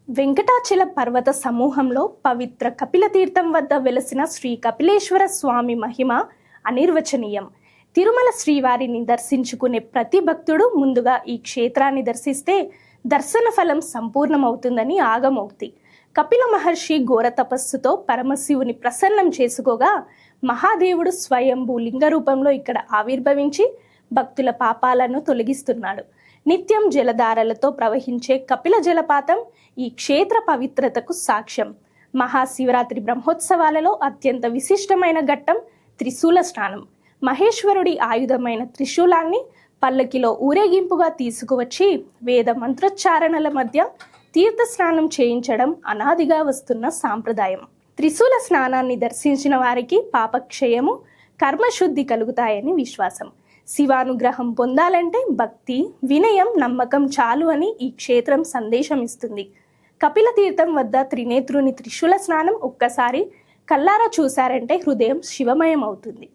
వెంకటాచల పర్వత సమూహంలో పవిత్ర కపిలతీర్థం వద్ద వెలసిన శ్రీ కపిలేశ్వర స్వామి మహిమ అనిర్వచనీయం. తిరుమల శ్రీవారిని దర్శించుకునే ప్రతి భక్తుడు ముందుగా ఈ క్షేత్రాన్ని దర్శిస్తే దర్శన ఫలం సంపూర్ణమవుతుందని ఆగమోక్తి. కపిల మహర్షి ఘోర తపస్సుతో పరమశివుని ప్రసన్నం చేసుకోగా మహాదేవుడు స్వయంభూ లింగ రూపంలో ఇక్కడ ఆవిర్భవించి భక్తుల పాపాలను తొలగిస్తున్నాడు. నిత్యం జలధారలతో ప్రవహించే కపిల జలపాతం ఈ క్షేత్ర పవిత్రతకు సాక్ష్యం. మహాశివరాత్రి బ్రహ్మోత్సవాలలో అత్యంత విశిష్టమైన ఘట్టం త్రిశూల స్నానం. మహేశ్వరుడి ఆయుధమైన త్రిశూలాన్ని పల్లకిలో ఊరేగింపుగా తీసుకువచ్చి వేద మంత్రోచ్చారణల మధ్య తీర్థ స్నానం చేయించడం అనాదిగా వస్తున్న సాంప్రదాయం. త్రిశూల స్నానాన్ని దర్శించిన వారికి పాపక్షయము, కర్మశుద్ధి కలుగుతాయని విశ్వాసం. శివానుగ్రహం పొందాలంటే భక్తి, వినయం, నమ్మకం చాలు అని ఈ క్షేత్రం సందేశం ఇస్తుంది. కపిల తీర్థం వద్ద త్రినేత్రుని త్రిశూల స్నానం ఒక్కసారి కల్లారా చూశారంటే హృదయం శివమయం అవుతుంది.